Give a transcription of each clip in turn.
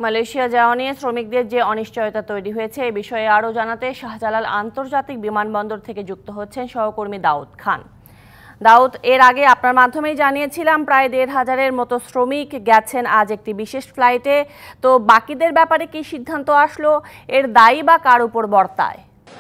Malaysia যাওয়া নিয়ে শ্রমিকদের যে অনিশ্চয়তা তৈরি হয়েছে এ বিষয়ে আরও জানাতে শাহজালাল আন্তর্জাতিক বিমানবন্দর থেকে যুক্ত হচ্ছেন সহকর্মী দাউদ খান। দাউদ, এর আগে আপনার মাধ্যমেই জানিয়েছিলাম প্রায় ১,৫০০-এর মতো শ্রমিক গেছেন আজ একটি বিশেষ ফ্লাইটে। তো বাকিদের ব্যাপারে কি সিদ্ধান্ত আসলো, এর দায়ী বা কার উপর বর্তায়?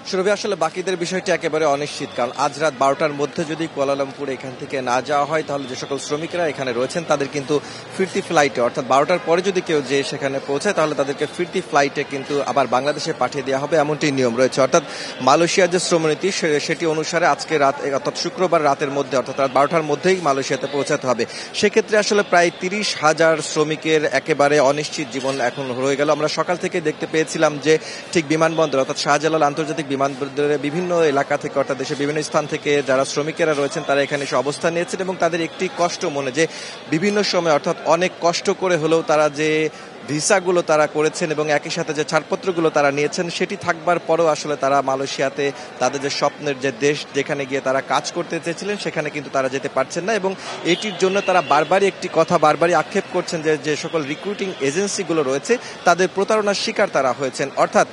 সুরভি, আসলে বাকিদের বিষয়টি একেবারে অনিশ্চিত, কারণ আজ রাত ১২টার মধ্যে যদি কুয়ালালামপুর এখান থেকে না যাওয়া হয় তাহলে যে সকল শ্রমিকরা এখানে রয়েছেন তাদের কিন্তু ফিরতি ফ্লাইটে, অর্থাৎ ১২টার পরে যদি কেউ যে সেখানে পৌঁছায় তাহলে তাদেরকে ফিরতি ফ্লাইটে কিন্তু আবার বাংলাদেশে পাঠিয়ে দেওয়া হবে, এমনটি নিয়ম রয়েছে। অর্থাৎ মালয়েশিয়ার যে শ্রমনীতি সেটি অনুসারে আজকে রাত অর্থাৎ শুক্রবার রাতের মধ্যে অর্থাৎ রাত ১২টার মধ্যেই মালয়েশিয়াতে পৌঁছাতে হবে। সেক্ষেত্রে আসলে প্রায় ৩০,০০০ শ্রমিকের একেবারে অনিশ্চিত জীবন এখন রয়ে গেল। আমরা সকাল থেকে দেখতে পেয়েছিলাম যে ঠিক বিমানবন্দর অর্থাৎ শাহজালাল আন্তর্জাতিক বিমানবন্দরের বিভিন্ন এলাকা থেকে অর্থাৎ দেশের বিভিন্ন স্থান থেকে যারা শ্রমিকেরা রয়েছেন তারা এখানে এসে অবস্থান নিয়েছেন এবং তাদের একটি কষ্ট মনে যে বিভিন্ন সময় অর্থাৎ অনেক কষ্ট করে হলেও তারা যে ভিসাগুলো তারা করেছেন এবং একই সাথে যে ছাড়পত্রগুলো তারা নিয়েছেন সেটি থাকবার পরেও আসলে তারা মালয়েশিয়াতে তাদের যে স্বপ্নের যে দেশ যেখানে গিয়ে তারা কাজ করতে চেয়েছিলেন সেখানে কিন্তু তারা যেতে পারছেন না এবং এটির জন্য তারা বারবারই একটি কথা বারবারই আক্ষেপ করছেন যে সকল রিক্রুটিং এজেন্সিগুলো রয়েছে তাদের প্রতারণার শিকার তারা হয়েছেন। অর্থাৎ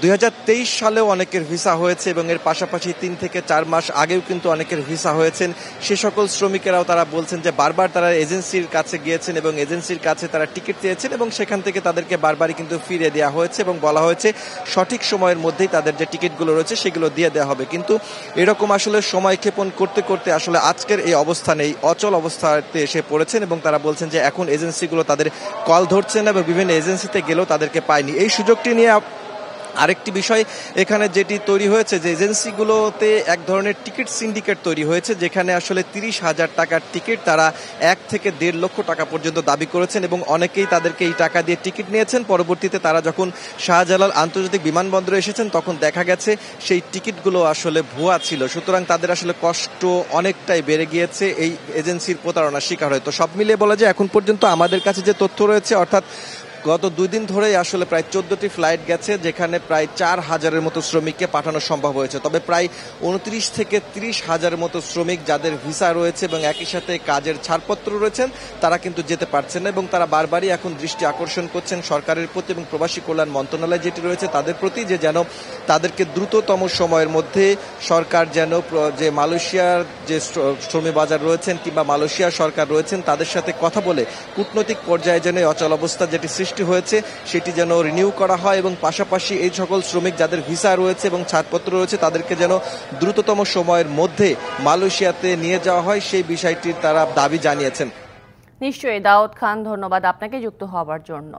২০২৩ সালেও অনেকের ভিসা হয়েছে এবং এর পাশাপাশি ৩ থেকে ৪ মাস আগেও কিন্তু অনেকের ভিসা হয়েছেন। সে সকল শ্রমিকেরাও তারা বলছেন যে বারবার তারা এজেন্সির কাছে গিয়েছেন এবং এজেন্সির কাছে তারা টিকিট চেয়েছেন এবং সেখান থেকে তাদেরকে বারবারই কিন্তু ফিরিয়ে দেওয়া হয়েছে এবং বলা হয়েছে সঠিক সময়ের মধ্যেই তাদের যে টিকিটগুলো রয়েছে সেগুলো দিয়ে দেওয়া হবে। কিন্তু এরকম আসলে সময় ক্ষেপণ করতে করতে আসলে আজকের এই অবস্থানে এই অচল অবস্থাতে এসে পড়েছেন এবং তারা বলছেন যে এখন এজেন্সিগুলো তাদের কল ধরছে না এবং বিভিন্ন এজেন্সিতে গেলেও তাদেরকে পায়নি। এই সুযোগটি নিয়ে আরেকটি বিষয় এখানে যেটি তৈরি হয়েছে যে এজেন্সিগুলোতে এক ধরনের টিকিট সিন্ডিকেট তৈরি হয়েছে যেখানে আসলে ৩০,০০০ টাকার টিকিট তারা ১ থেকে ১.৫ লক্ষ টাকা পর্যন্ত দাবি করেছেন এবং অনেকেই তাদেরকে এই টাকা দিয়ে টিকিট নিয়েছেন। পরবর্তীতে তারা যখন শাহজালাল আন্তর্জাতিক বিমানবন্দরে এসেছেন তখন দেখা গেছে সেই টিকিটগুলো আসলে ভুয়া ছিল। সুতরাং তাদের আসলে কষ্ট অনেকটাই বেড়ে গিয়েছে এই এজেন্সির প্রতারণার শিকার হয়। তো সব মিলিয়ে বলা যায় এখন পর্যন্ত আমাদের কাছে যে তথ্য রয়েছে অর্থাৎ গত ২ দিন ধরেই আসলে প্রায় ১৪টি ফ্লাইট গেছে যেখানে প্রায় ৪,০০০-এর মতো শ্রমিককে পাঠানো সম্ভব হয়েছে। তবে প্রায় ২৯ থেকে ৩০,০০০-এর মতো শ্রমিক যাদের ভিসা রয়েছে এবং একই সাথে কাজের ছাড়পত্র রয়েছেন তারা কিন্তু যেতে পারছেন না এবং তারা বারবারই এখন দৃষ্টি আকর্ষণ করছেন সরকারের প্রতি এবং প্রবাসী কল্যাণ মন্ত্রণালয় যেটি রয়েছে তাদের প্রতি যে যেন তাদেরকে দ্রুততম সময়ের মধ্যে সরকার যেন যে মালয়েশিয়ার যে শ্রমিক বাজার রয়েছেন কিংবা মালয়েশিয়ার সরকার রয়েছেন তাদের সাথে কথা বলে কূটনৈতিক পর্যায়ে যেন অচল অবস্থা যেটি সৃষ্টি হয়েছে সেটি যেন রিনিউ করা হয় এবং পাশাপাশি এই সকল শ্রমিক যাদের ভিসা রয়েছে এবং ছাড়পত্র রয়েছে তাদেরকে যেন দ্রুততম সময়ের মধ্যে মালয়েশিয়াতে নিয়ে যাওয়া হয় সেই বিষয়টির তারা দাবি জানিয়েছেন। নিশ্চয়ই দাউদ খান, ধন্যবাদ আপনাকে যুক্ত হওয়ার জন্য।